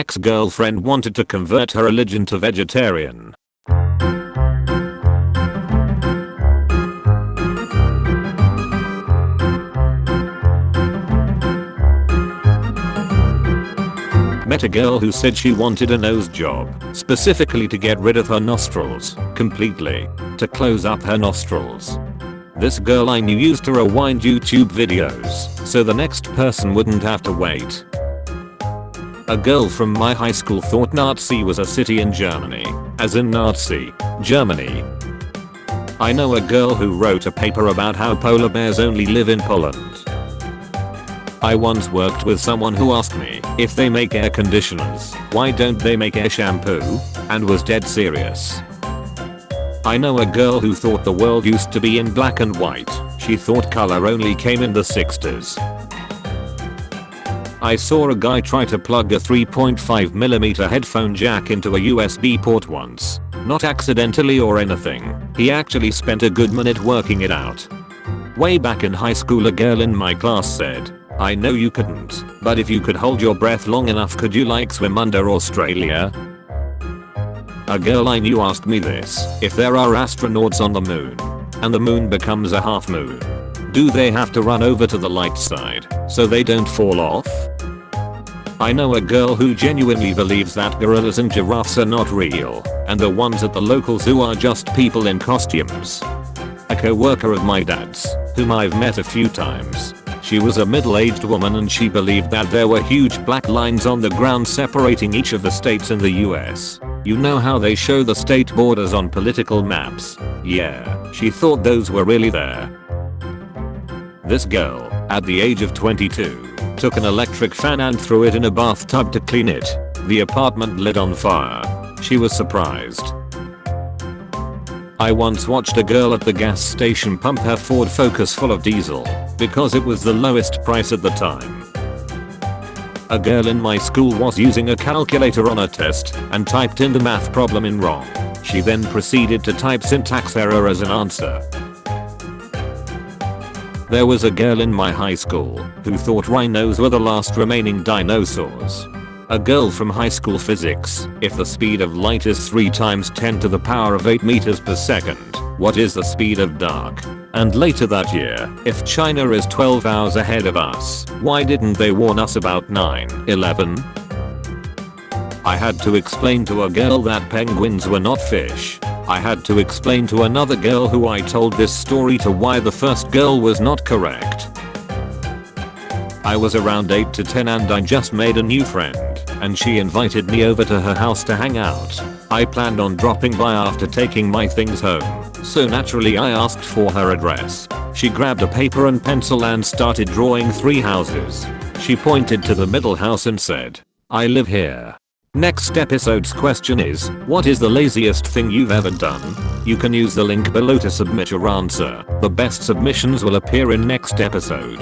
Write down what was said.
ex-girlfriend wanted to convert her religion to vegetarian. Met a girl who said she wanted a nose job, specifically to get rid of her nostrils, completely, to close up her nostrils. This girl I knew used to rewind YouTube videos, so the next person wouldn't have to wait. A girl from my high school thought Nazi was a city in Germany, as in Nazi, Germany. I know a girl who wrote a paper about how polar bears only live in Poland. I once worked with someone who asked me, if they make air conditioners, why don't they make air shampoo? And was dead serious. I know a girl who thought the world used to be in black and white. She thought color only came in the 60s. I saw a guy try to plug a 3.5mm headphone jack into a USB port once. Not accidentally or anything. He actually spent a good minute working it out. Way back in high school, a girl in my class said, I know you couldn't, but if you could hold your breath long enough, could you like swim under Australia? A girl I knew asked me this: if there are astronauts on the moon, and the moon becomes a half moon, do they have to run over to the light side, so they don't fall off? I know a girl who genuinely believes that gorillas and giraffes are not real, and the ones at the local zoo are just people in costumes. A co-worker of my dad's, whom I've met a few times. She was a middle-aged woman and she believed that there were huge black lines on the ground separating each of the states in the US. You know how they show the state borders on political maps? Yeah, she thought those were really there. This girl, at the age of 22, took an electric fan and threw it in a bathtub to clean it. The apartment lit on fire. She was surprised. I once watched a girl at the gas station pump her Ford Focus full of diesel, because it was the lowest price at the time. A girl in my school was using a calculator on a test and typed in the math problem in wrong. She then proceeded to type syntax error as an answer. There was a girl in my high school who thought rhinos were the last remaining dinosaurs. A girl from high school physics: if the speed of light is 3 times 10 to the power of 8 meters per second, what is the speed of dark? And later that year, if China is 12 hours ahead of us, why didn't they warn us about 9/11? I had to explain to a girl that penguins were not fish. I had to explain to another girl who I told this story to why the first girl was not correct. I was around 8 to 10 and I just made a new friend, and she invited me over to her house to hang out. I planned on dropping by after taking my things home, so naturally I asked for her address. She grabbed a paper and pencil and started drawing 3 houses. She pointed to the middle house and said, I live here. Next episode's question is, what is the laziest thing you've ever done? You can use the link below to submit your answer. The best submissions will appear in next episode.